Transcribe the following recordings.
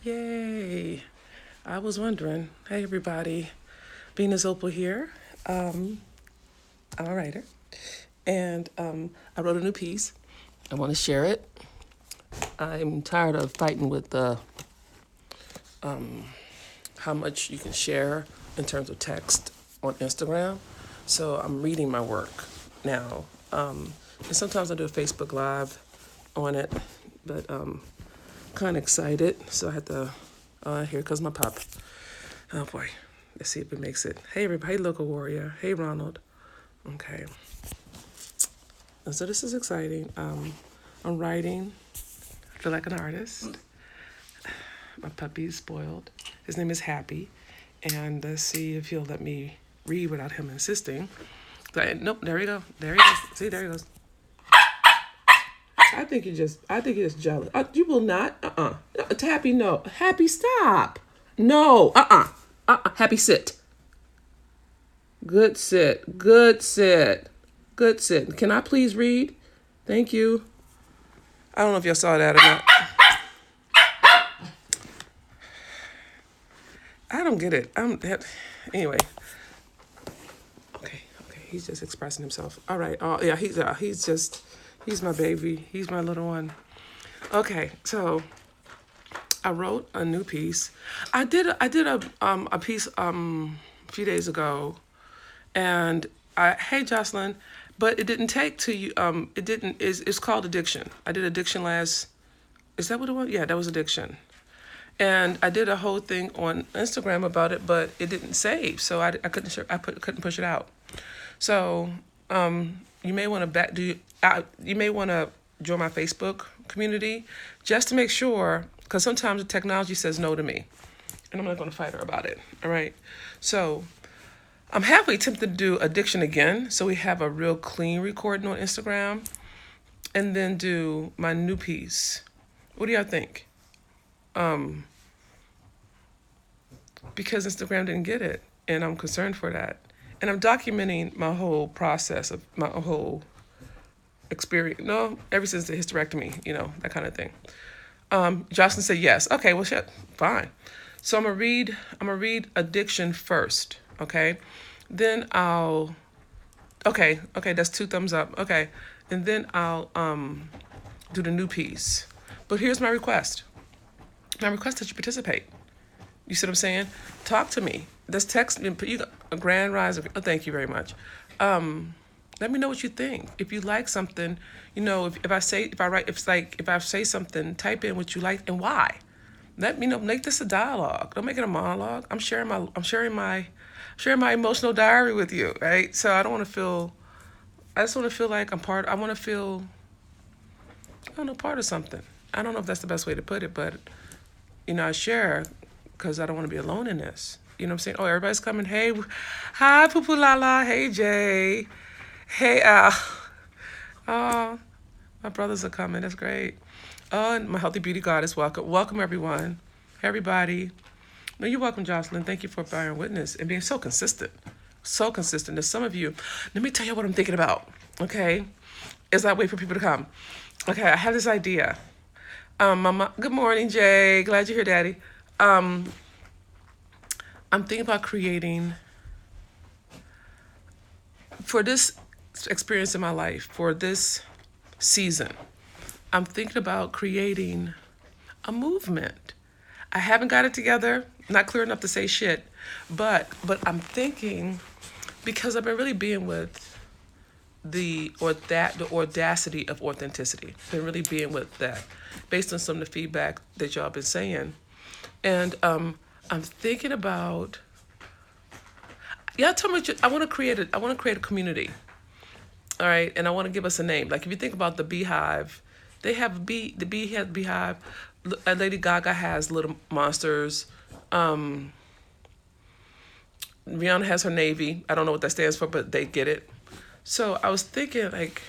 Yay. I was wondering. Hey, everybody. Venus Opal here. I'm a writer. And I wrote a new piece. I want to share it. I'm tired of fighting with how much you can share in terms of text on Instagram. So I'm reading my work now. And sometimes I do a Facebook Live on it, but kind of excited. So I had to, here comes my pup. Oh boy, let's see if it makes it. Hey everybody, hey Local Warrior, hey Ronald. Okay, and so this is exciting. I'm writing, I feel like an artist. My puppy's spoiled. His name is Happy, and let's see if he'll let me read without him insisting. Nope, there you go. There he goes. See, there he goes. I think you're just jealous. You will not. Happy, no. Happy, stop. No. Happy, sit. Good sit. Good sit. Good sit. Can I please read? Thank you. I don't know if y'all saw that or not. I don't get it. Anyway. Okay. He's just expressing himself. All right. Oh yeah. He's my baby. He's my little one. Okay. So I wrote a new piece. I did a piece a few days ago, and hey Jocelyn, but it didn't take to you. It didn't. It's called Addiction. I did Addiction last. Is that what it was? Yeah, that was Addiction. And I did a whole thing on Instagram about it, but it didn't save, so I couldn't push it out. So you may want to you may want to join my Facebook community just to make sure, because sometimes the technology says no to me, and I'm not going to fight her about it. All right. So I'm halfway tempted to do Addiction again, so we have a real clean recording on Instagram, and then do my new piece. What do y'all think? Because Instagram didn't get it, and I'm concerned for that. And I'm documenting my whole process of my whole experience. No, ever since the hysterectomy, that kind of thing. Jocelyn said yes. Okay, well, shit, fine. So I'm gonna read Addiction first. Okay, then Okay, that's 2 thumbs up. Okay, and then I'll do the new piece. But here's my request. My request that you participate. You see what I'm saying? Talk to me. Just text me. You a grand rise. Thank you very much. Let me know what you think. If you like something, if I say something, type in what you like and why. Let me know. Make this a dialogue. Don't make it a monologue. I'm sharing my emotional diary with you, right? So I just want to feel like I'm part. I want to feel, part of something. I don't know if that's the best way to put it, but I share because I don't want to be alone in this. You know what I'm saying? Oh, everybody's coming. Hey, hi, Poo Poo Lala. Hey, Jay. Hey, Al. Oh, my brothers are coming. That's great. Oh, and my Healthy Beauty Goddess, welcome. Welcome, everyone. Everybody. No, you're welcome, Jocelyn. Thank you for bearing witness and being so consistent. So consistent. There's some of you. Let me tell you what I'm thinking about, okay? As I wait for people to come. Okay, I have this idea. Mama, good morning, Jay. Glad you're here, Daddy. I'm thinking about creating, for this experience in my life, for this season, I'm thinking about creating a movement. I haven't got it together, not clear enough to say shit, but I'm thinking, because I've been really being with the audacity of authenticity. Been really being with that, based on some of the feedback that y'all been saying. And I'm thinking about, y'all tell me, I want to create a community. All right, and I want to give us a name. Like if you think about the Beehive, they have the Bee has Beehive. Lady Gaga has Little Monsters. Rihanna has her Navy. I don't know what that stands for, but they get it. So I was thinking, like,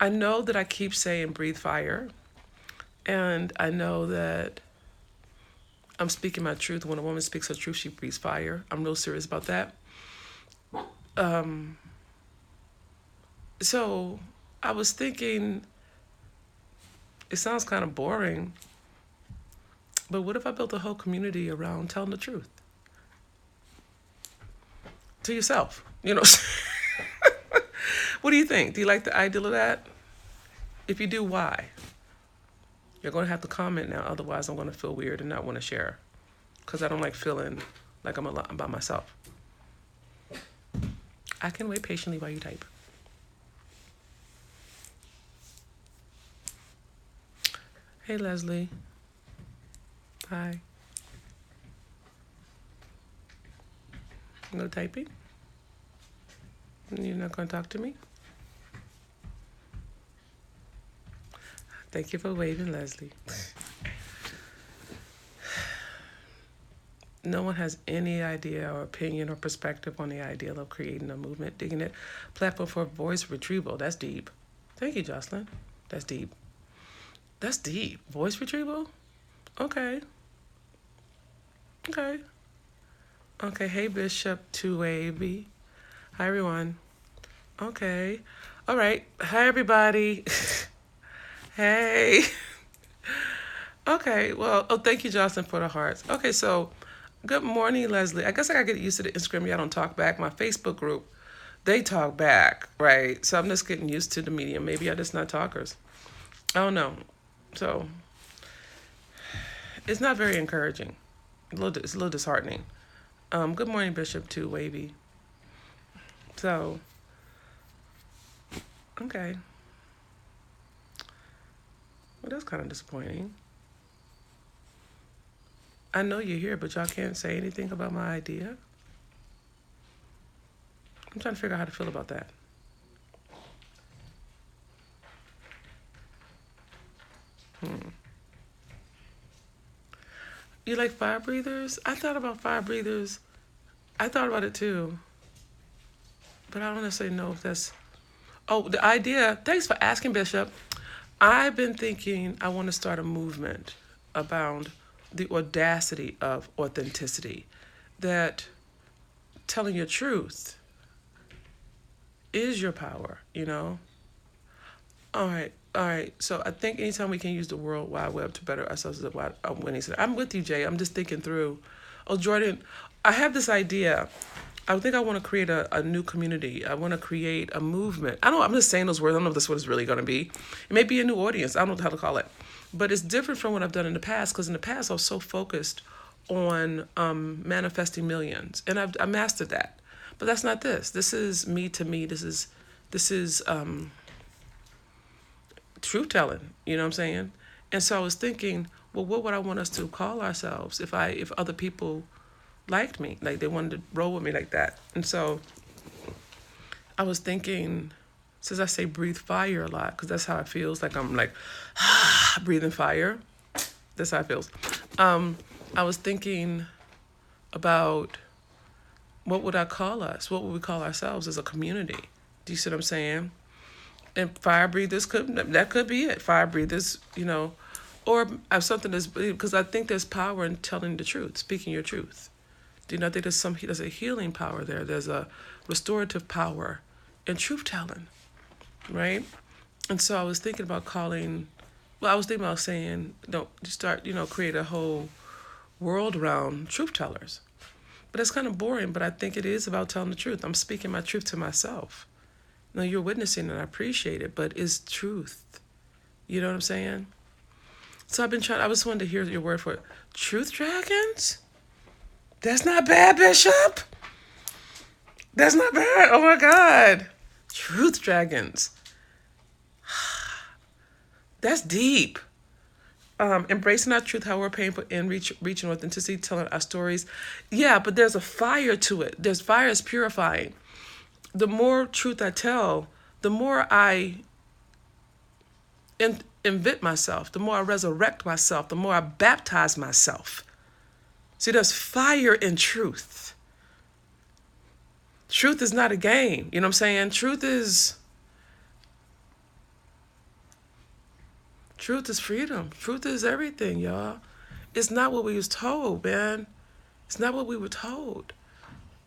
I know that I keep saying breathe fire, and I know that I'm speaking my truth. When a woman speaks her truth, she breathes fire. I'm real serious about that. So I was thinking, it sounds kind of boring, But what if I built a whole community around telling the truth to yourself? You know, what do you think? Do you like the ideal of that? If you do, why? You're going to have to comment now. Otherwise, I'm going to feel weird and not want to share. Because I don't like feeling like I'm by myself. I can wait patiently while you type. Hey, Leslie. Hi. No typing? You're not going to talk to me? Thank you for waiting, Leslie. No one has any idea or opinion or perspective on the ideal of creating a movement, digging it. Platform for voice retrieval. That's deep. Thank you, Jocelyn. That's deep. That's deep. Voice retrieval? Okay. Okay. Okay. Hey, Bishop 2AB. Hi, everyone. Okay. All right. Hi, everybody. Hey. Okay. Well, thank you, Jocelyn, for the hearts. Okay, so good morning, Leslie. I guess I gotta get used to the Instagram. Y'all don't talk back. My Facebook group, they talk back, right? So I'm just getting used to the medium. Maybe I'm just not talkers. I don't know. So it's not very encouraging. It's a little disheartening. Good morning, Bishop 2 Wavy. So, okay. Well, that's kind of disappointing. I know you're here, but y'all can't say anything about my idea. I'm trying to figure out how to feel about that. You like fire breathers? I thought about fire breathers. I thought about it too. But I don't necessarily know if that's... Oh, the idea... Thanks for asking, Bishop. I've been thinking I want to start a movement about the audacity of authenticity. That telling your truth is your power, you know? All right. So I think anytime we can use the World Wide Web to better ourselves is what I'm winning. I'm with you, Jay. I'm just thinking through. Oh, Jordan, I have this idea. I think I want to create a new community. I want to create a movement. I'm just saying those words. I don't know if that's what it's really going to be. It may be a new audience. I don't know how to call it. But it's different from what I've done in the past, because in the past I was so focused on manifesting millions. And I mastered that. But that's not this. This is me to me. This is truth telling, you know what I'm saying? And so I was thinking, well, what would I want us to call ourselves if other people liked me, like they wanted to roll with me like that? And so I was thinking, since I say breathe fire a lot, because that's how it feels, like I'm like breathing fire. That's how it feels. I was thinking about what would I call us? What would we call ourselves as a community? Do you see what I'm saying? And fire breathers that could be it. Fire breathers, you know, or something that's, because I think there's power in telling the truth, speaking your truth. Do you know? I think there's a healing power there. There's a restorative power in truth telling, right? And so I was thinking about saying, don't start, create a whole world around truth tellers. But it's kind of boring. But I think it is about telling the truth. I'm speaking my truth to myself. No, you're witnessing and I appreciate it, but it's truth. You know what I'm saying? So I just wanted to hear your word for it. Truth dragons? That's not bad, Bishop. That's not bad. Oh my God. Truth dragons. That's deep. Embracing our truth, how we're paying for in reaching authenticity, telling our stories. Yeah, but there's a fire to it. There's fire is purifying. The more truth I tell, the more I invent myself, the more I resurrect myself, the more I baptize myself. See, there's fire in truth. Truth is not a game. You know what I'm saying? Truth is freedom. Truth is everything, y'all. It's not what we was told, man. It's not what we were told.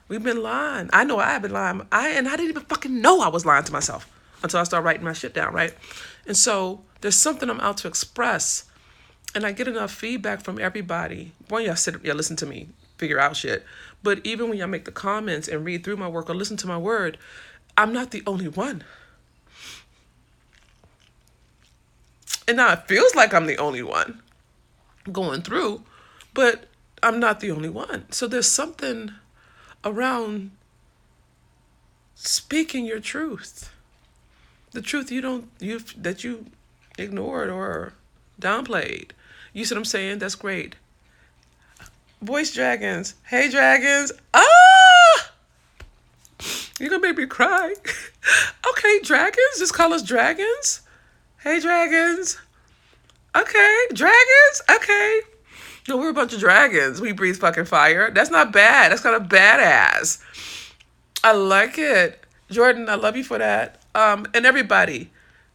We've been lying. I know I've been lying. I didn't even fucking know I was lying to myself until I started writing my shit down, right? And so there's something I'm out to express. and I get enough feedback from everybody. One, y'all listen to me figure out shit. But even when y'all make the comments and read through my work or listen to my word, I'm not the only one. And now it feels like I'm the only one going through, but I'm not the only one. So there's something around speaking your truth. The truth that you ignored or downplayed. You see what I'm saying? That's great. Voice dragons. Hey dragons. Ah! You're gonna make me cry. Okay, dragons. Just call us dragons. Hey dragons. Okay, dragons. Okay. No, we're a bunch of dragons. We breathe fucking fire. That's not bad. That's kind of badass. I like it. Jordan, I love you for that. And everybody.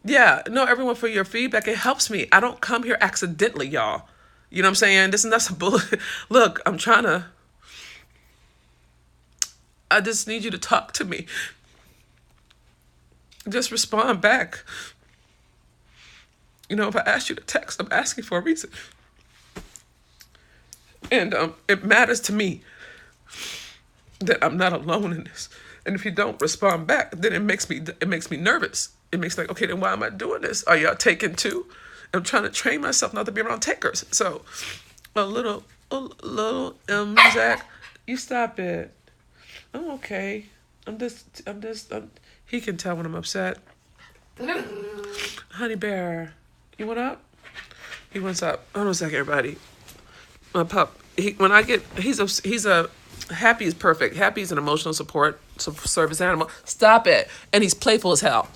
Yeah, no, everyone for your feedback. It helps me. I don't come here accidentally, y'all. You know what I'm saying? This is not some bullshit. Look, I just need you to talk to me. Just respond back. You know, if I ask you to text, I'm asking for a reason. And it matters to me that I'm not alone in this. And if you don't respond back, then it makes me nervous. It makes like, okay, then why am I doing this? Are y'all taking too? I'm trying to train myself not to be around takers. So a little, Zach, you stop it. I'm okay. He can tell when I'm upset. Honey bear, you want up? He wants up. Hold on a second, everybody. My pup, he's a Happy is perfect. Happy is an emotional support service animal. Stop it. And he's playful as hell.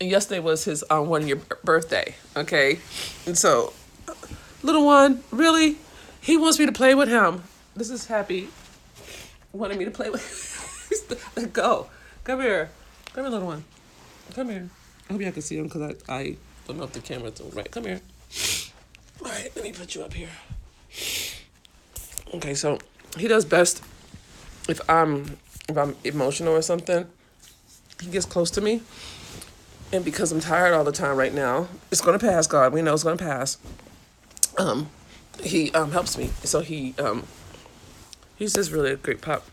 And yesterday was his 1 year birthday. Okay. And so, little one, really? He wants me to play with him. This is Happy wanting me to play with Let go. Come here. Come here, little one. Come here. I hope y'all can see him because I don't know if the camera's right. Come here. All right, let me put you up here. Okay, so he does best if I'm emotional or something. He gets close to me, and because I'm tired all the time right now, it's gonna pass. God, we know it's gonna pass. He helps me. So he's just really a great pup.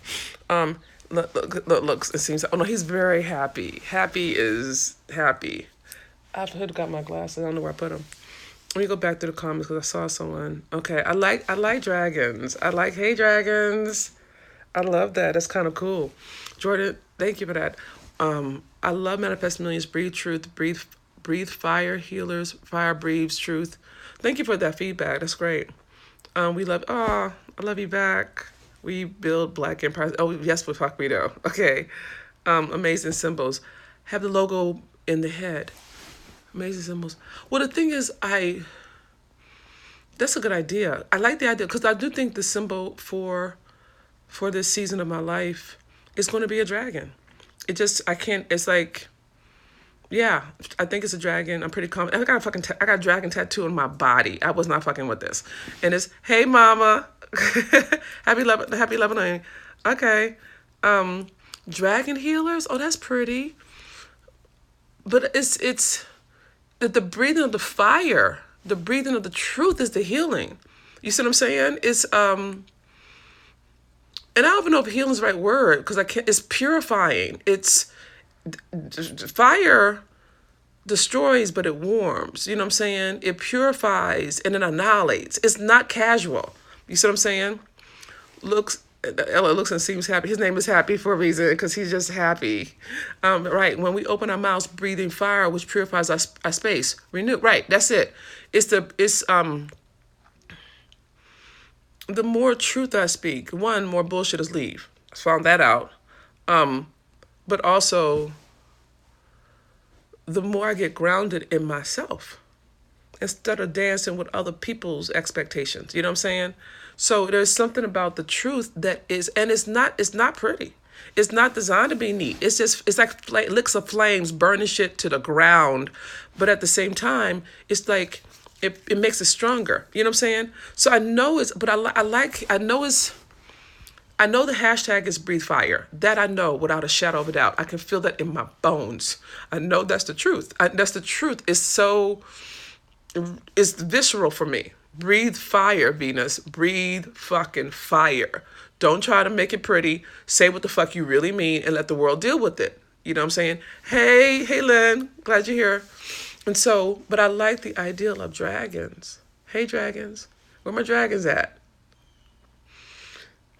Looks. It seems. Oh no, he's very happy. Happy is happy. I've got my glasses. I don't know where I put them. Let me go back to the comments because I saw someone. Okay, I like dragons. I like hey dragons. I love that. That's kind of cool. Jordan, thank you for that. I love Manifest Millions. Breathe truth. Breathe fire. Healers. Fire breathes truth. Thank you for that feedback. That's great. We love. Oh, I love you back. We build Black empires. Oh yes, but fuck we know. Okay. Amazing symbols. Have the logo in the head. Amazing symbols. Well, the thing is, that's a good idea. I like the idea because I do think the symbol for this season of my life is going to be a dragon. It's like, yeah, I think it's a dragon. I'm pretty confident. I got a dragon tattoo on my body. I was not fucking with this. And it's, hey mama, happy 11. Okay. Dragon healers. Oh, that's pretty. But it's the breathing of the fire, the breathing of the truth is the healing. You see what I'm saying? It's and I don't even know if healing is the right word because it's purifying. It's fire destroys, but it warms. You know what I'm saying? It purifies and it annihilates. It's not casual. You see what I'm saying? Ella looks and seems happy. His name is Happy for a reason because he's just happy. Right. When we open our mouths, breathing fire, which purifies our space. Renew. Right. That's it. The more truth I speak, one, more bullshit is leave. I found that out. But also, the more I get grounded in myself instead of dancing with other people's expectations. You know what I'm saying? So there's something about the truth that is, and it's not pretty. It's not designed to be neat. It's like licks of flames burning shit to the ground. But at the same time, it's like, it makes it stronger. You know what I'm saying? So I know I know the hashtag is breathe fire. That I know without a shadow of a doubt. I can feel that in my bones. I know that's the truth. That's the truth. It's visceral for me. Breathe fire, Venus. Breathe fucking fire. Don't try to make it pretty. Say what the fuck you really mean and let the world deal with it. You know what I'm saying? Hey, Lynn. Glad you're here. And so, but I like the ideal of dragons. Hey, dragons. Where my dragons at?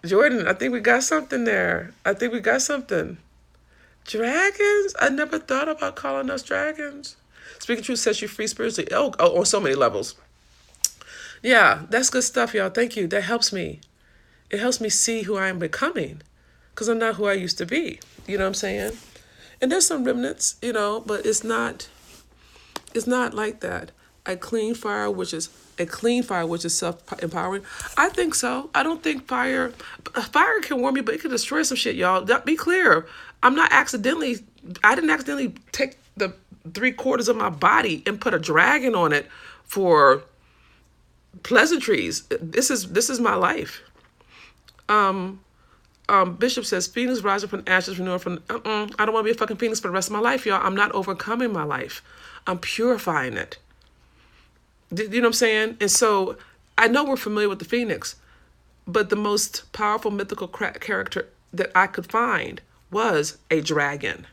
Jordan, I think we got something there. I think we got something. Dragons? I never thought about calling us dragons. Speaking truth sets you free spiritually. Oh, on so many levels. Yeah, that's good stuff, y'all. Thank you. That helps me. It helps me see who I am becoming because I'm not who I used to be. You know what I'm saying? And there's some remnants, but it's not like that. A clean fire, which is self-empowering. I think so. I don't think fire can warm you, but it can destroy some shit, y'all. Be clear. I didn't accidentally take the 3/4 of my body and put a dragon on it for pleasantries. This is my life. Bishop says, Phoenix rising from ashes, renewing from, I don't want to be a fucking Phoenix for the rest of my life, y'all. I'm not overcoming my life. I'm purifying it. You know what I'm saying? And so I know we're familiar with the Phoenix, but the most powerful mythical character that I could find was a dragon.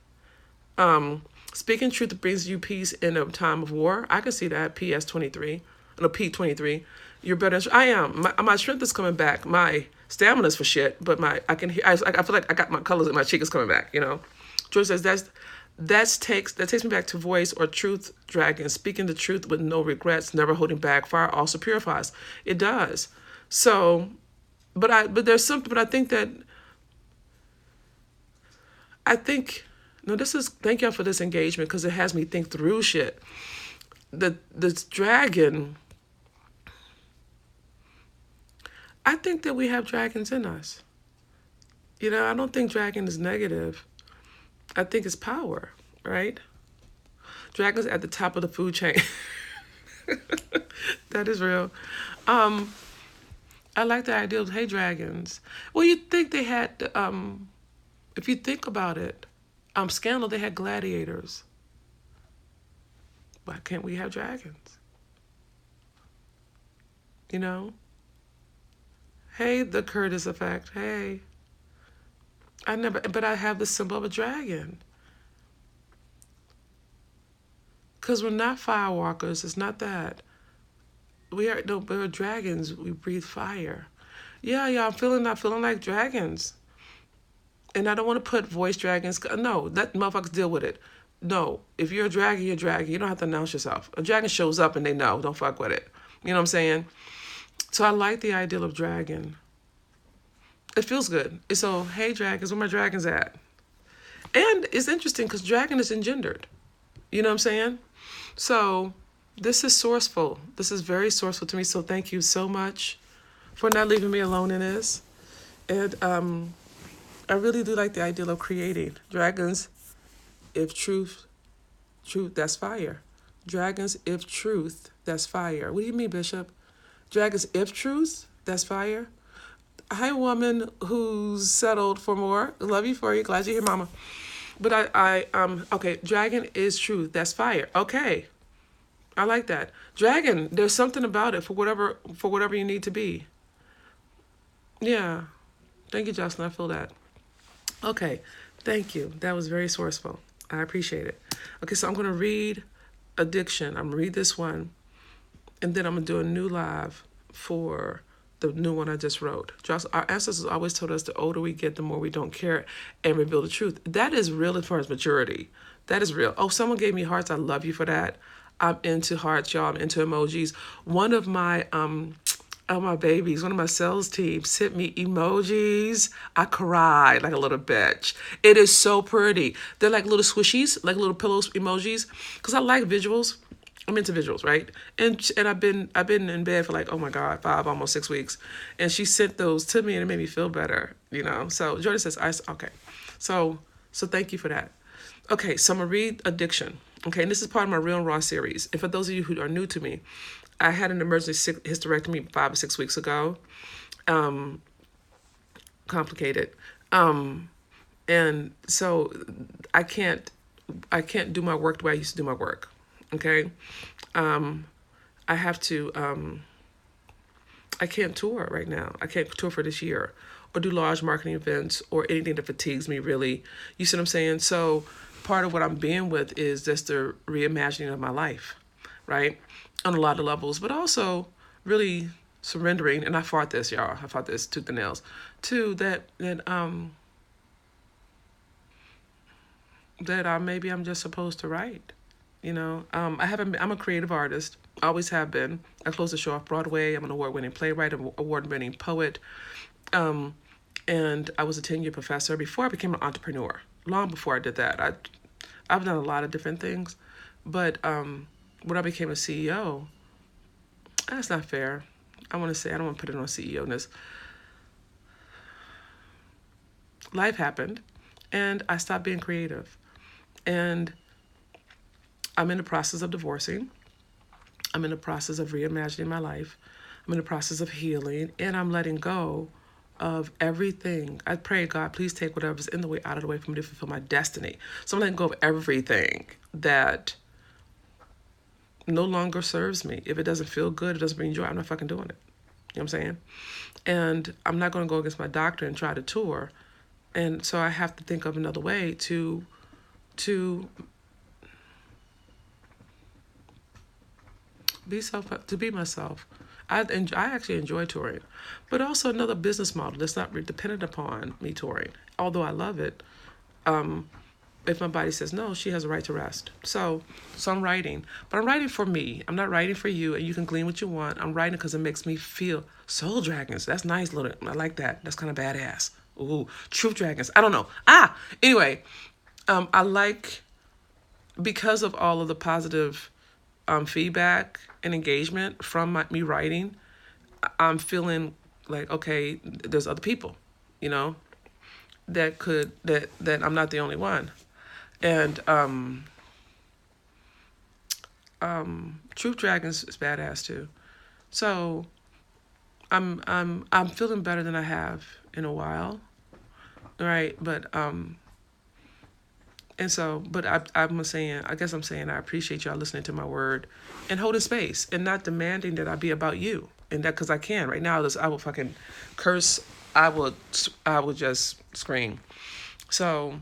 Speaking truth brings you peace in a time of war. I can see that. PS23. No, P23. You're better. I am. My strength is coming back. My stamina's for shit, but I feel like I got my colors in my cheek is coming back, George says that takes me back to voice or truth dragon, speaking the truth with no regrets, never holding back. Fire also purifies. It does. So, but there's something, but thank y'all for this engagement because it has me think through shit. The dragon, I think that we have dragons in us. I don't think dragon is negative. I think it's power, right? Dragons at the top of the food chain. That is real. I like the idea of, hey, dragons. Well, you'd think they had, if you think about it, Scandal, they had gladiators. Why can't we have dragons? Hey, the Curtis effect. Hey. But I have the symbol of a dragon. Because we're not firewalkers. It's not that. We're dragons. We breathe fire. Yeah, I'm feeling like dragons. And I don't want to put voice dragons. No, let motherfuckers deal with it. No, if you're a dragon, you're a dragon. You don't have to announce yourself. A dragon shows up and they know. Don't fuck with it. You know what I'm saying? So I like the ideal of dragon. It feels good. So, hey, dragons, where my dragons at? And it's interesting because dragon is engendered. You know what I'm saying? So this is sourceful. This is very sourceful to me. So thank you so much for not leaving me alone in this. And I really do like the ideal of creating. Dragons, if truth, that's fire. Dragons, if truth, that's fire. What do you mean, Bishop? Dragons, if truth, that's fire. Hi, woman who's settled for more. Love you for you. Glad you're here, mama. But okay, dragon is truth. That's fire. Okay. I like that. Dragon, there's something about it for whatever you need to be. Yeah. Thank you, Jocelyn. I feel that. Okay. Thank you. That was very sourceful. I appreciate it. Okay, so I'm going to read Addiction. I'm going to read this one. And then I'm going to do a new live for the new one I just wrote. Our ancestors always told us the older we get, the more we don't care and reveal the truth. That is real as far as maturity. That is real. Oh, someone gave me hearts. I love you for that. I'm into hearts, y'all. I'm into emojis. One of my babies, one of my sales team sent me emojis. I cried like a little bitch. It is so pretty. They're like little swishies, like little pillows emojis. Because I like visuals. I'm into visuals, right? And I've been in bed for like, oh my God, 5, almost 6 weeks. And she sent those to me and it made me feel better, So Jordan says, okay. So thank you for that. Okay, so I'm gonna read Addiction. Okay, and this is part of my Real and Raw series. And for those of you who are new to me, I had an emergency hysterectomy 5 or 6 weeks ago. Complicated. And so I can't do my work the way I used to do my work. Okay. I have to I can't tour right now. I can't tour for this year or do large marketing events or anything that fatigues me really. You see what I'm saying? So part of what I'm being with is just the reimagining of my life, right? On a lot of levels, but also really surrendering. And I fought this, y'all. I fought this tooth and nails. Too, that maybe I'm just supposed to write. I haven't. I'm a creative artist. Always have been. I closed the show off Broadway. I'm an award-winning playwright, award-winning poet, um, and I was a 10-year professor before I became an entrepreneur. Long before I did that, I've done a lot of different things, but when I became a CEO, that's not fair. I want to say I don't want to put it on CEO-ness. Life happened, and I stopped being creative, and I'm in the process of divorcing. I'm in the process of reimagining my life. I'm in the process of healing, and I'm letting go of everything. I pray, God, please take whatever's in the way out of the way for me to fulfill my destiny. So I'm letting go of everything that no longer serves me. If it doesn't feel good, it doesn't bring joy, I'm not fucking doing it. You know what I'm saying? And I'm not going to go against my doctor and try to tour. And so I have to think of another way to to be myself. I actually enjoy touring, but also another business model that's not dependent upon me touring. Although I love it, if my body says no, she has a right to rest. So I'm writing, but I'm writing for me. I'm not writing for you, and you can glean what you want. I'm writing because it makes me feel soul dragons. That's nice, little. I like that. That's kind of badass. Ooh, truth dragons. I don't know. Anyway, I like because of all of the positive feedback and engagement from me writing. I'm feeling like, okay, there's other people, you know, that I'm not the only one. And Truth Dragons is badass too. So I'm feeling better than I have in a while. Right. I'm saying, I guess I'm saying I appreciate y'all listening to my word and holding space and not demanding that I be about you. And that, because I can right now, I will fucking curse. I will just scream. So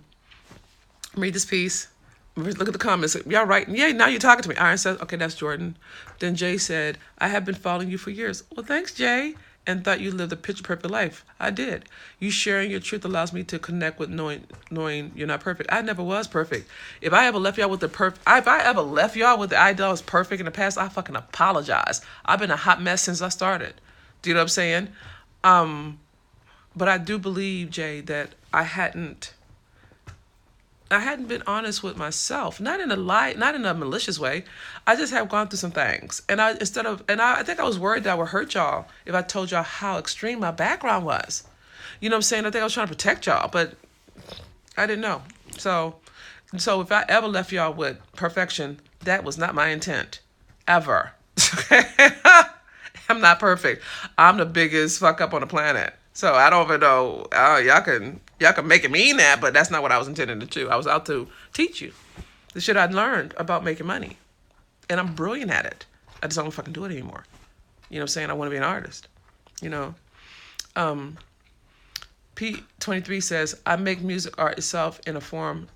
read this piece. Look at the comments. Y'all right? Yeah, now you're talking to me. Iron says, okay, that's Jordan. Then Jay said, I have been following you for years. Well, thanks, Jay. And thought you lived a picture perfect life. I did. You sharing your truth allows me to connect with knowing you're not perfect. I never was perfect. If I ever left y'all with the idea I was perfect in the past, I fucking apologize. I've been a hot mess since I started. Do you know what I'm saying? But I do believe, Jay, that I hadn't been honest with myself, not in a malicious way. I just have gone through some things, and I think I was worried that I would hurt y'all if I told y'all how extreme my background was. You know what I'm saying? I think I was trying to protect y'all, but I didn't know. So if I ever left y'all with perfection, that was not my intent, ever. I'm not perfect. I'm the biggest fuck up on the planet. So I don't even know. Y'all can make it mean that, but that's not what I was intending to do. I was out to teach you the shit I'd learned about making money, and I'm brilliant at it. I just don't fucking do it anymore. You know what I'm saying? I want to be an artist. You know. P23 says, I make music art itself in a form,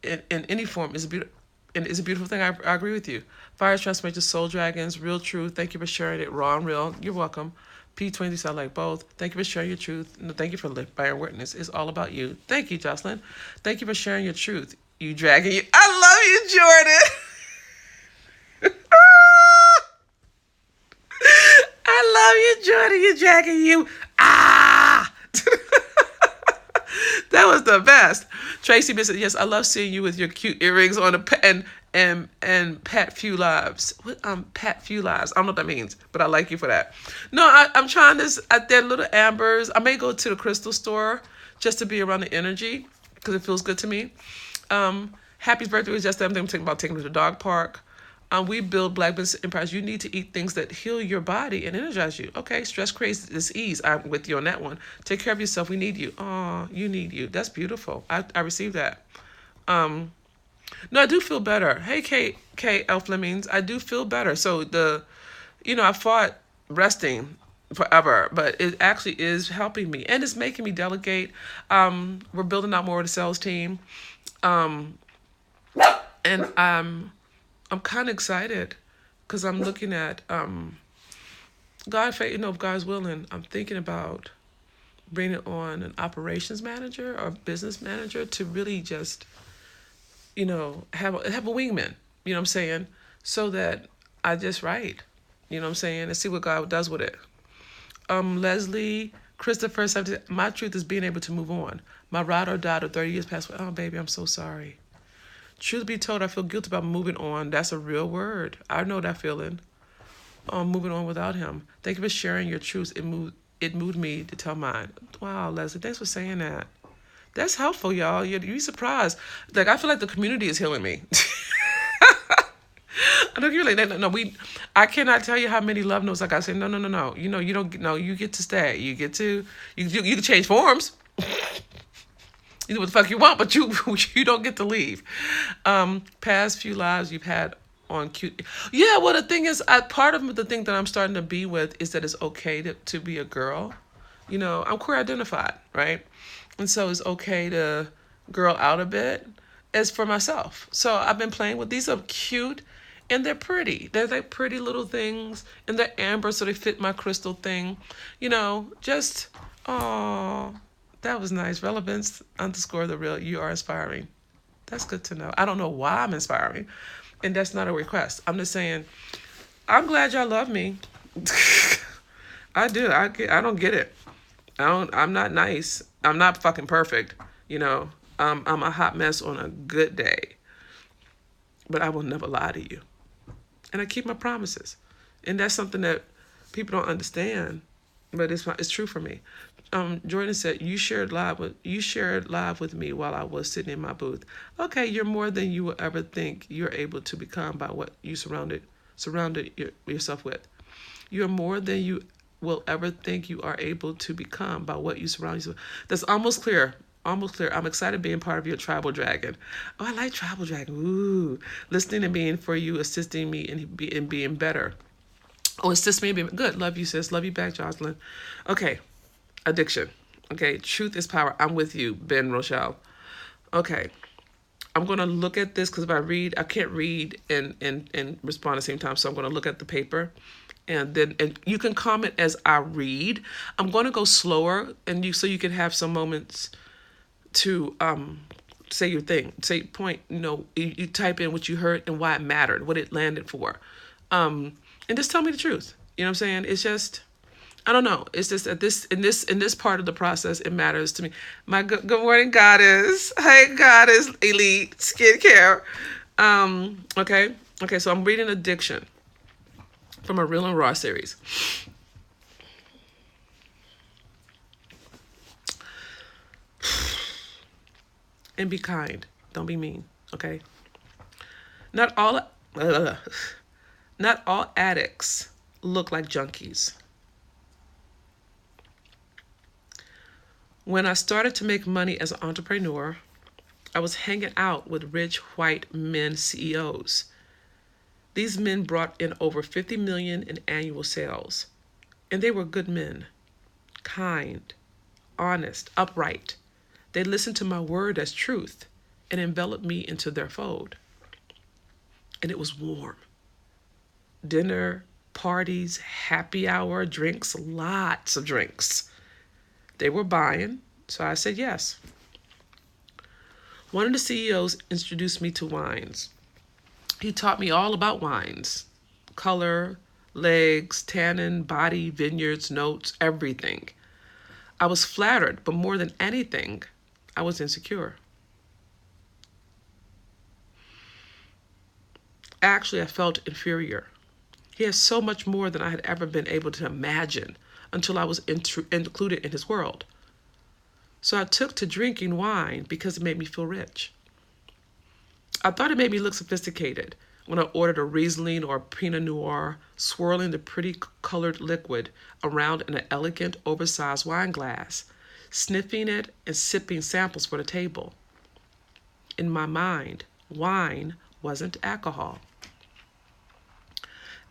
in any form is a beautiful. And it's a beautiful thing. I agree with you. Fire Transformation, Soul Dragons, Real Truth. Thank you for sharing it. Raw and Real. You're welcome. P20 said, I like both. Thank you for sharing your truth. No, thank you for bearing witness. It's all about you. Thank you, Jocelyn. Thank you for sharing your truth. You dragon. I love you, Jordan. I love you, Jordan. You dragon. You. That was the best. Tracy said, yes, I love seeing you with your cute earrings on and Pat Few Lives. What Pat Few Lives? I don't know what that means, but I like you for that. No, I'm trying this at their little ambers. I may go to the crystal store just to be around the energy because it feels good to me. Happy's birthday was yesterday. I'm thinking about taking him to the dog park. We build Black business empires. You need to eat things that heal your body and energize you. Okay, stress creates disease. I'm with you on that one. Take care of yourself. We need you. Oh, you need you. That's beautiful. I received that. No, I do feel better. Hey, K. L. Flemings, I do feel better. So I fought resting forever, but it actually is helping me and it's making me delegate. We're building out more of the sales team. Um, and I'm kind of excited because I'm looking at God, if God's willing, I'm thinking about bringing on an operations manager or business manager to really just have a wingman. You know what I'm saying? So that I just write. You know what I'm saying? And see what God does with it. Leslie, Christopher, my truth is being able to move on. My ride or die of 30 years past. Oh, baby, I'm so sorry. Truth be told, I feel guilty about moving on. That's a real word. I know that feeling. Moving on without him. Thank you for sharing your truth. It moved me to tell mine. Wow, Leslie, thanks for saying that. That's helpful, y'all. You'd be surprised. Like I feel like the community is healing me. I know you're like, no, I cannot tell you how many love notes. Like I said, no. You don't. No, you get to stay. You get to. You can change forms. You do what the fuck you want, but you don't get to leave. Past few lives you've had on cute. Yeah, well the thing is, part of the thing that I'm starting to be with is that it's okay to be a girl. I'm queer identified, right? And so it's okay to girl out a bit as for myself. So I've been playing with these are cute and they're pretty. They're like pretty little things and they're amber so they fit my crystal thing. Just oh that was nice. Relevance _ the real. You are inspiring. That's good to know. I don't know why I'm inspiring. And that's not a request. I'm just saying, I'm glad y'all love me. I do. I don't get it. I'm not nice. I'm not fucking perfect. I'm a hot mess on a good day. But I will never lie to you. And I keep my promises. And that's something that people don't understand. But it's true for me. Jordan said, you shared live with me while I was sitting in my booth. Okay, you're more than you will ever think you're able to become by what you surrounded yourself with. You're more than you will ever think you are able to become by what you surround yourself. That's almost clear. Almost clear. I'm excited being part of your tribal dragon. Oh, I like tribal dragon. Ooh, listening and being for you, assisting me in being better. Oh, assist me in being good. Love you, sis. Love you back, Jocelyn. Okay. Addiction. Okay. Truth is power. I'm with you, Ben Rochelle. Okay. I'm going to look at this because if I read, I can't read and respond at the same time. So I'm going to look at the paper and you can comment as I read. I'm going to go slower so you can have some moments to say your thing, say point, you type in what you heard and why it mattered, what it landed for. And just tell me the truth. You know what I'm saying? It's just, I don't know. It's just that in this part of the process, it matters to me. My good morning, goddess. Hey, goddess, elite skincare. Okay. So I'm reading Addiction from a Real and Raw series. And be kind. Don't be mean. Okay. Not all addicts look like junkies. When I started to make money as an entrepreneur, I was hanging out with rich white men CEOs. These men brought in over $50 million in annual sales, and they were good men, kind, honest, upright. They listened to my word as truth and enveloped me into their fold. And it was warm. Dinner, parties, happy hour, drinks, lots of drinks. They were buying, so I said yes. One of the CEOs introduced me to wines. He taught me all about wines, color, legs, tannin, body, vineyards, notes, everything. I was flattered, but more than anything, I was insecure. Actually, I felt inferior. He has so much more than I had ever been able to imagine until I was included in his world. So I took to drinking wine because it made me feel rich. I thought it made me look sophisticated when I ordered a Riesling or a Pinot Noir, swirling the pretty colored liquid around in an elegant, oversized wine glass, sniffing it and sipping samples for the table. In my mind, wine wasn't alcohol.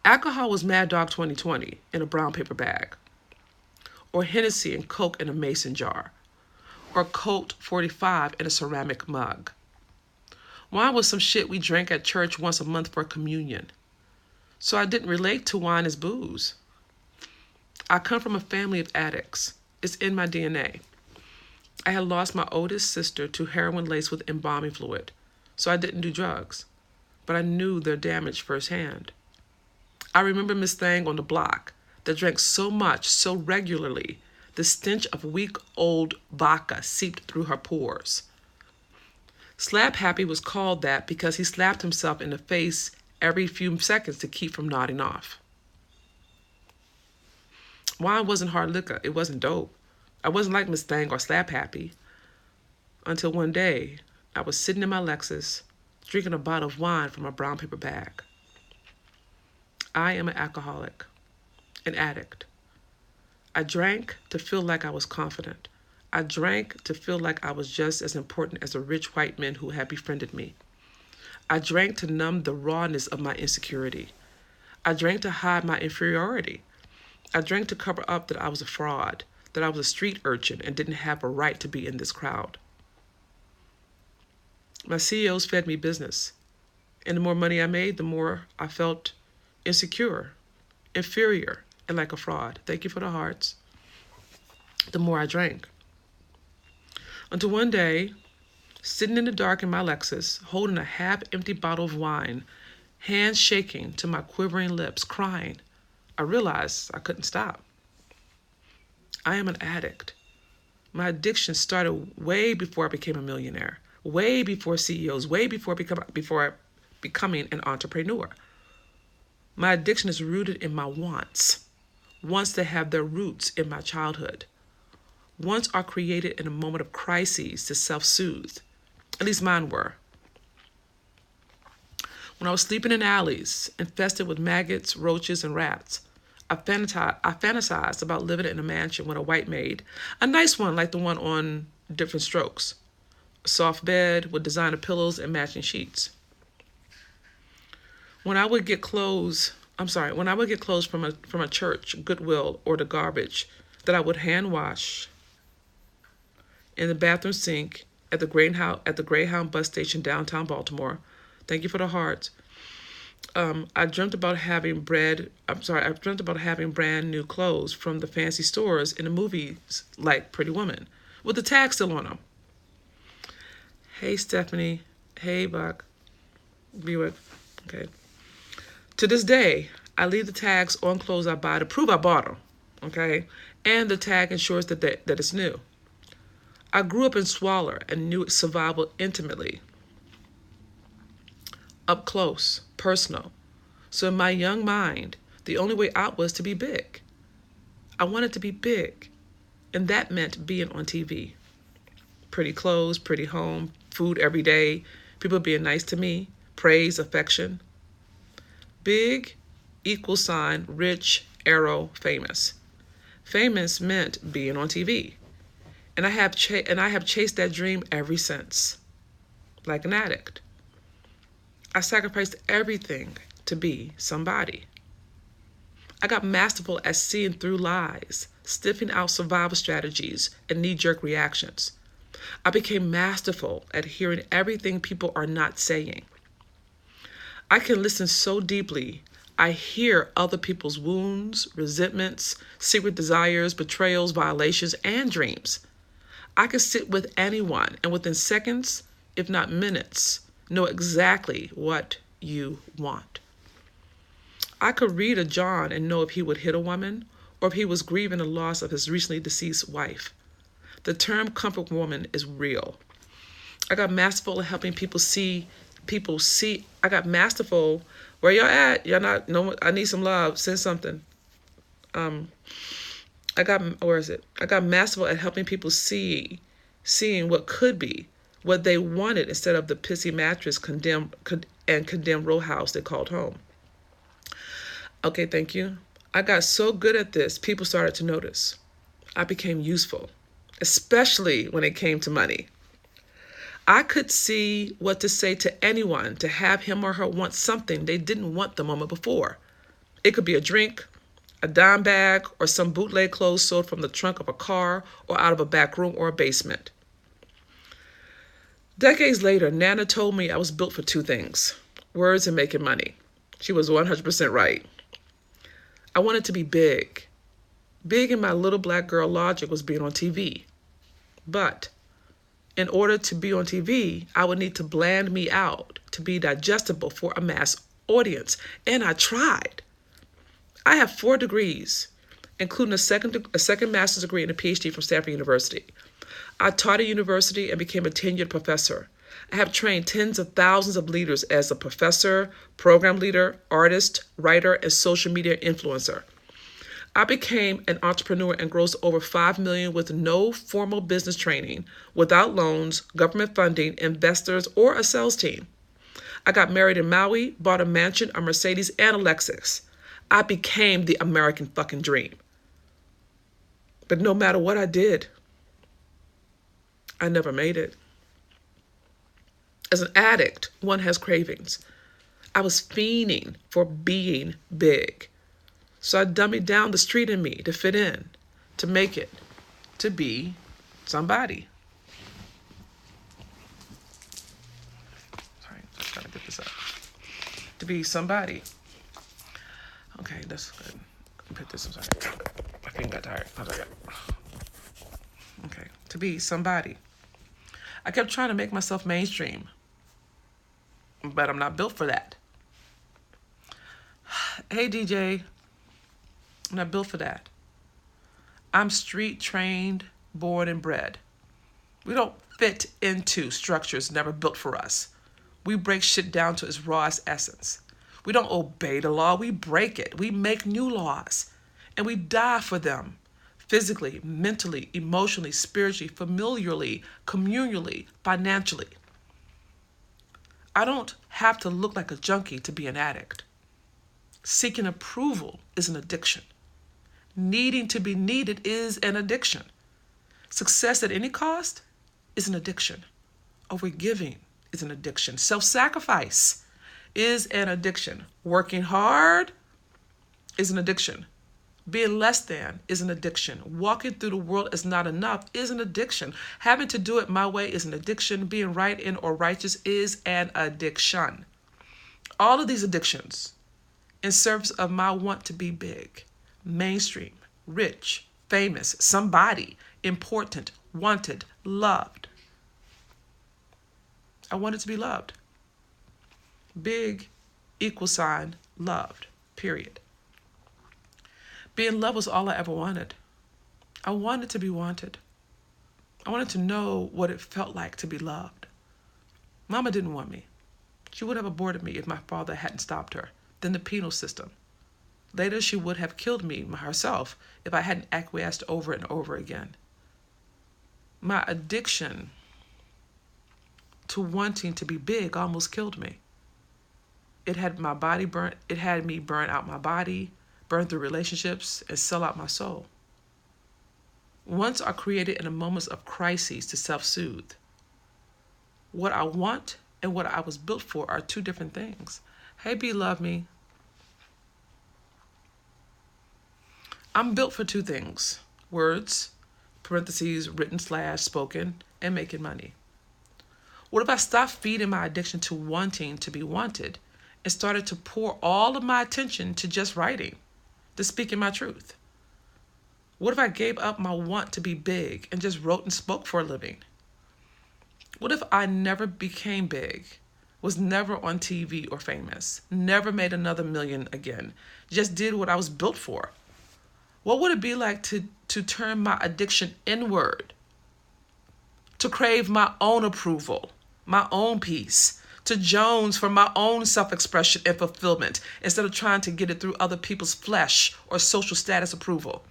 Alcohol was Mad Dog 2020 in a brown paper bag. or Hennessy and Coke in a mason jar, or Colt 45 in a ceramic mug. Wine was some shit we drank at church once a month for communion. So I didn't relate to wine as booze. I come from a family of addicts. It's in my DNA. I had lost my oldest sister to heroin laced with embalming fluid, so I didn't do drugs, but I knew their damage firsthand. I remember Miss Thang on the block that drank so much, so regularly, the stench of week-old vodka seeped through her pores. Slap Happy was called that because he slapped himself in the face every few seconds to keep from nodding off. Wine wasn't hard liquor. It wasn't dope. I wasn't like Miss Thang or Slap Happy. Until one day, I was sitting in my Lexus, drinking a bottle of wine from a brown paper bag. I am an alcoholic, an addict. I drank to feel like I was confident. I drank to feel like I was just as important as the rich white men who had befriended me. I drank to numb the rawness of my insecurity. I drank to hide my inferiority. I drank to cover up that I was a fraud, that I was a street urchin and didn't have a right to be in this crowd. My CEOs fed me business, and the more money I made, the more I felt insecure, inferior, and like a fraud. Thank you for the hearts. The more I drank. Until one day, sitting in the dark in my Lexus, holding a half-empty bottle of wine, hands shaking to my quivering lips, crying, I realized I couldn't stop. I am an addict. My addiction started way before I became a millionaire, way before CEOs, way before becoming an entrepreneur. My addiction is rooted in my wants that have their roots in my childhood. Wants are created in a moment of crises to self-soothe. At least mine were. When I was sleeping in alleys, infested with maggots, roaches, and rats, I fantasized about living in a mansion with a white maid, a nice one like the one on Different Strokes, a soft bed with designer pillows and matching sheets. When I would get clothes from a church, Goodwill, or the garbage that I would hand wash in the bathroom sink at the Greyhound bus station downtown Baltimore. Thank you for the hearts. I dreamt about having brand new clothes from the fancy stores in the movies like Pretty Woman, with the tag still on them. Hey, Stephanie. Hey, Buck. Buick. Okay. To this day, I leave the tags on clothes I buy to prove I bought them. Okay? And the tag ensures that it's new. I grew up in squalor and knew survival intimately, up close, personal. So in my young mind, the only way out was to be big. I wanted to be big, and that meant being on TV. Pretty clothes, pretty home, food every day, people being nice to me, praise, affection. Big = rich, arrow, famous. Famous meant being on TV. And I have chased that dream ever since, like an addict. I sacrificed everything to be somebody. I got masterful at seeing through lies, sniffing out survival strategies and knee-jerk reactions. I became masterful at hearing everything people are not saying. I can listen so deeply, I hear other people's wounds, resentments, secret desires, betrayals, violations, and dreams. I could sit with anyone and within seconds, if not minutes, know exactly what you want. I could read a John and know if he would hit a woman or if he was grieving the loss of his recently deceased wife. The term comfort woman is real. I got masterful at helping people see. I got masterful. Where y'all at? Y'all not? No. I need some love. Send something. Where is it? I got masterful at helping people seeing what could be, what they wanted instead of the pissy mattress condemned row house they called home. Okay, thank you. I got so good at this, people started to notice. I became useful, especially when it came to money. I could see what to say to anyone to have him or her want something they didn't want the moment before. It could be a drink, a dime bag, or some bootleg clothes sold from the trunk of a car or out of a back room or a basement. Decades later, Nana told me I was built for two things: words and making money. She was 100% right. I wanted to be big. Big in my little black girl logic was being on TV. But in order to be on TV, I would need to bland me out to be digestible for a mass audience. And I tried. I have 4 degrees, including a second master's degree and a PhD from Stanford University. I taught at university and became a tenured professor. I have trained tens of thousands of leaders as a professor, program leader, artist, writer, and social media influencer. I became an entrepreneur and grossed over $5 million with no formal business training, without loans, government funding, investors, or a sales team. I got married in Maui, bought a mansion, a Mercedes, and a Lexus. I became the American fucking dream. But no matter what I did, I never made it. As an addict, one has cravings. I was fiending for being big. So I dummied down the street in me to fit in, to make it, to be somebody. Sorry, just trying to get this up. To be somebody. Okay, that's good. Put this aside. My finger got tired. Okay, to be somebody. I kept trying to make myself mainstream, but I'm not built for that. Hey, DJ, I'm not built for that. I'm street trained, born and bred. We don't fit into structures never built for us. We break shit down to its rawest essence. We don't obey the law, we break it. We make new laws, and we die for them. Physically, mentally, emotionally, spiritually, familiarly, communally, financially. I don't have to look like a junkie to be an addict. Seeking approval is an addiction. Needing to be needed is an addiction. Success at any cost is an addiction. Overgiving is an addiction. Self-sacrifice is an addiction. Working hard is an addiction. Being less than is an addiction. Walking through the world as not enough is an addiction. Having to do it my way is an addiction. Being right in or righteous is an addiction. All of these addictions in service of my want to be big, mainstream, rich, famous, somebody, important, wanted, loved. I wanted to be loved. Big =, loved, period. Being loved was all I ever wanted. I wanted to be wanted. I wanted to know what it felt like to be loved. Mama didn't want me. She would have aborted me if my father hadn't stopped her. Then the penal system. Later, she would have killed me herself if I hadn't acquiesced over and over again. My addiction to wanting to be big almost killed me. It had my body burnt. It had me burn out my body, burn through relationships, and sell out my soul. Wants are created in the moments of crises to self-soothe. What I want and what I was built for are two different things. Hey, B, love me. I'm built for two things: words, parentheses, written / spoken, and making money. What if I stopped feeding my addiction to wanting to be wanted and started to pour all of my attention to just writing, to speaking my truth? What if I gave up my want to be big and just wrote and spoke for a living? What if I never became big, was never on TV or famous, never made another million again, just did what I was built for? What would it be like to turn my addiction inward, to crave my own approval, my own peace, to Jones for my own self-expression and fulfillment instead of trying to get it through other people's flesh or social status approval?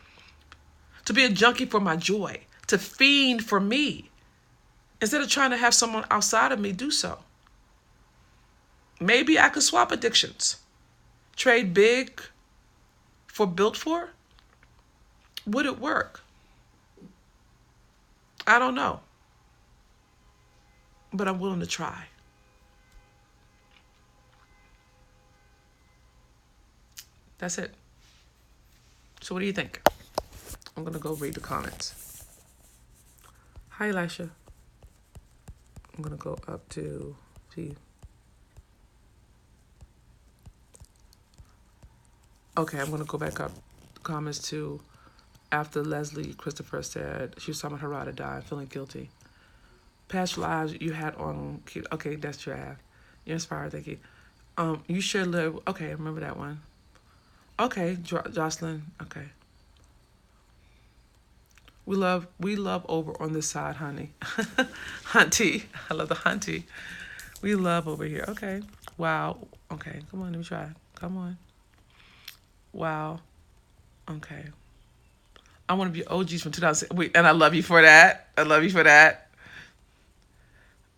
To be a junkie for my joy, to fiend for me instead of trying to have someone outside of me do so. Maybe I could swap addictions, trade big for built for. Would it work? I don't know, but I'm willing to try. That's it. So what do you think? I'm gonna go read the comments. Hi, Elisha. I'm gonna go up to see. Okay, I'm gonna go back up the comments to after Leslie Christopher said she was talking about her ride or die, feeling guilty. Past lives you had on. Okay, that's your ad. You're inspired, thank you. You should live. Okay, I remember that one. Okay, Jocelyn. Okay, we love over on this side, honey. Hunty, I love the hunty. We love over here. Okay, wow. Okay, come on, let me try. Come on. Wow. Okay. I'm one of your OGs from 2000. Wait, and I love you for that. I love you for that.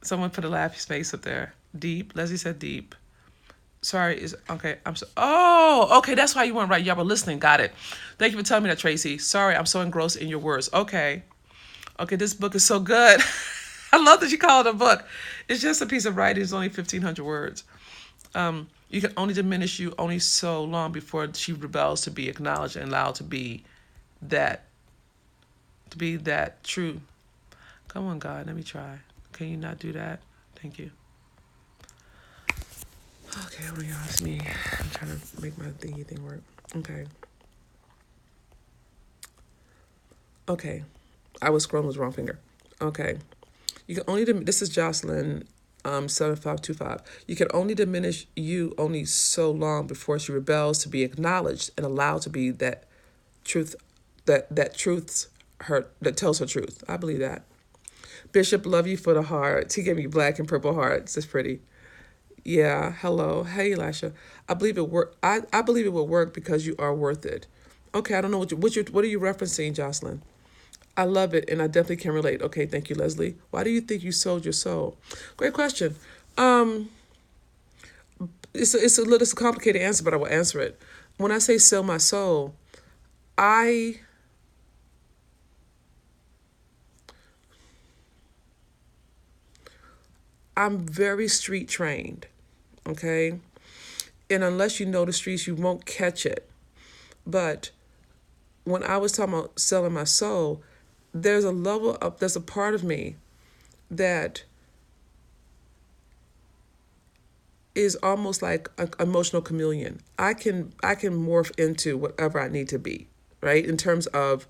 Someone put a laughy space up there. Deep. Leslie said deep. Sorry, is okay. I'm so. Oh, okay. That's why you weren't right. Y'all were listening. Got it. Thank you for telling me that, Tracy. Sorry, I'm so engrossed in your words. Okay. Okay, this book is so good. I love that you call it a book. It's just a piece of writing. It's only 1,500 words. You can only diminish you only so long before she rebels to be acknowledged and allowed that to be that true. Come on, God, let me try. Can you not do that? Thank you. Okay, oh my God, it's me. I'm trying to make my thingy thing work. Okay. Okay. I was scrolling with the wrong finger. Okay. You can only this is Jocelyn 7525. You can only diminish you only so long before she rebels to be acknowledged and allowed to be that truth that truth's her that tells her truth. I believe that. Bishop, love you for the hearts. He gave me black and purple hearts. That's pretty. Yeah, hello. Hey, Elisha. I believe it work. I believe it will work because you are worth it. Okay, I don't know what are you referencing, Jocelyn? I love it, and I definitely can relate. Okay, thank you, Leslie. Why do you think you sold your soul? Great question. Um, it's a complicated answer, but I will answer it. When I say sell my soul, I I'm very street trained. Okay, and unless you know the streets, you won't catch it. But when I was talking about selling my soul, there's a part of me that is almost like an emotional chameleon. I can morph into whatever I need to be, right? In terms of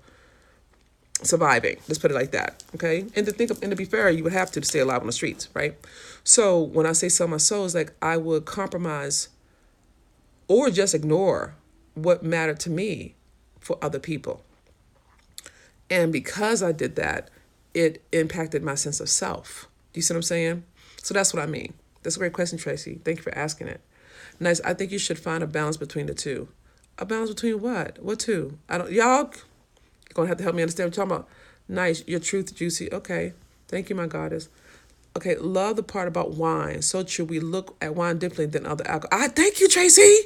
surviving. Let's put it like that. Okay. And to be fair, you would have to stay alive on the streets, right? So when I say sell my soul, it's like I would compromise or just ignore what mattered to me for other people. And because I did that, it impacted my sense of self. Do you see what I'm saying? So that's what I mean. That's a great question, Tracy. Thank you for asking it. Nice. I think you should find a balance between the two. A balance between what? What two? I don't. Y'all gonna have to help me understand what I'm talking about. Nice. Your truth, juicy. Okay. Thank you, my goddess. Okay. Love the part about wine. So true. We look at wine differently than other alcohol. Thank you, Tracy.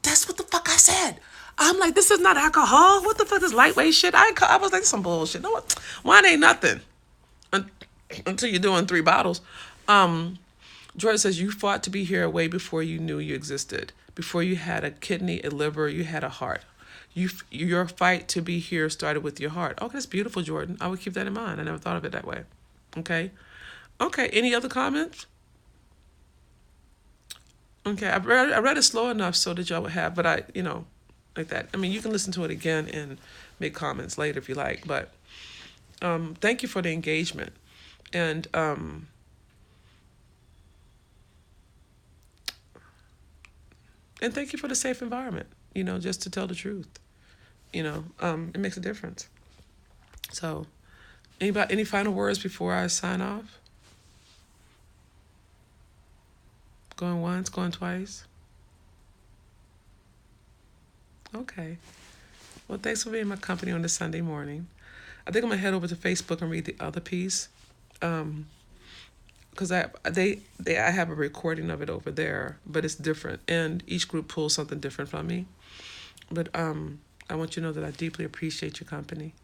That's what the fuck I said. I'm like, this is not alcohol. What the fuck is lightweight shit? I was like, some bullshit. No, wine ain't nothing until you're doing 3 bottles. George says you fought to be here way before you knew you existed. Before you had a kidney, a liver, you had a heart. Your fight to be here started with your heart. Okay, that's beautiful, Jordan. I would keep that in mind. I never thought of it that way. Okay. Okay. Any other comments? Okay, I read it slow enough so that y'all would have, but like that. I mean, you can listen to it again and make comments later if you like. But thank you for the engagement, and thank you for the safe environment. Just to tell the truth. It makes a difference. So, any final words before I sign off? Going once, going twice. Okay. Well, thanks for being my company on this Sunday morning. I think I'm gonna head over to Facebook and read the other piece, because I have a recording of it over there, but it's different, and each group pulls something different from me. But I want you to know that I deeply appreciate your company.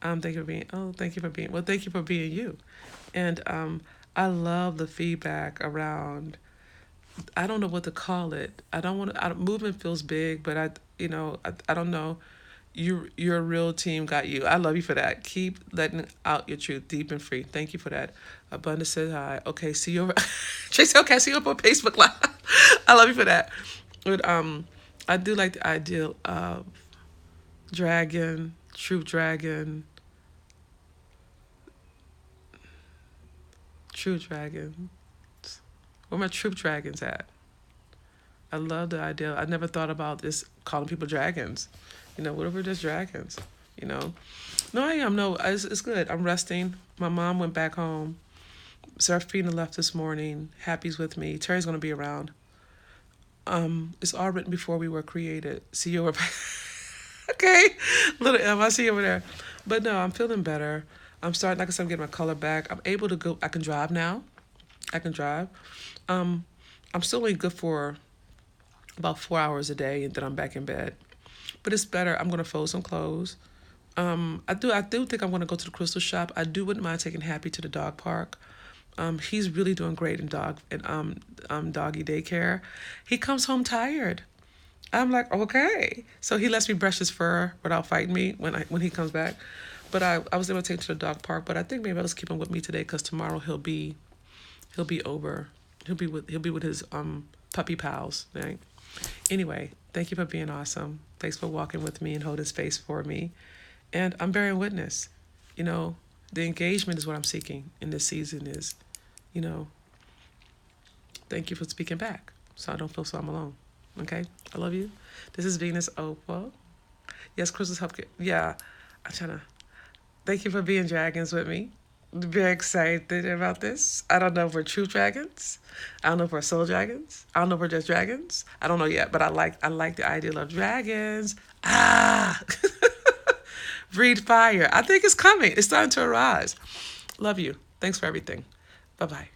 Thank you for being. Oh, thank you for being. Well, thank you for being you, and I love the feedback around I don't know what to call it. I don't want to. Movement feels big, but I don't know. Your real team got you. I love you for that. Keep letting out your truth deep and free. Thank you for that. Abundance says hi. Okay, see you. Tracy. Okay, see you up on Facebook Live. I love you for that. But I do like the ideal of dragon, troop dragon, true dragon. Where my troop dragons at? I love the idea. I never thought about this calling people dragons. What if we're just dragons? You know. No, I am. No, it's good. I'm resting. My mom went back home. Serafina left this morning. Happy's with me. Terry's gonna be around. It's all written before we were created. See you over. Okay, little M. I see you over there. But no, I'm feeling better. I'm starting. Like I said, I'm getting my color back. I'm able to go. I can drive now. I can drive. Um, I'm still only good for about 4 hours a day, and then I'm back in bed. But it's better. I'm gonna fold some clothes. I do think I'm gonna go to the crystal shop. I do wouldn't mind taking Happy to the dog park. He's really doing great in doggy daycare. He comes home tired. I'm like, okay. So he lets me brush his fur without fighting me when he comes back. But I was able to take him to the dog park. But I think maybe I'll just keep him with me today because tomorrow he'll be over. He'll be with his puppy pals. Right? Anyway, thank you for being awesome. Thanks for walking with me and holding space for me. And I'm bearing witness. You know, the engagement is what I'm seeking in this season. You know, thank you for speaking back, so I don't feel so I'm alone. Okay, I love you. This is Venus Opal. Yes, Crystal's help. Yeah, I'm trying to. Thank you for being dragons with me. Very excited about this. I don't know if we're true dragons. I don't know if we're soul dragons. I don't know if we're just dragons. I don't know yet, but I like the idea of dragons. Ah, breathe fire. I think it's coming. It's starting to arise. Love you. Thanks for everything. Bye bye.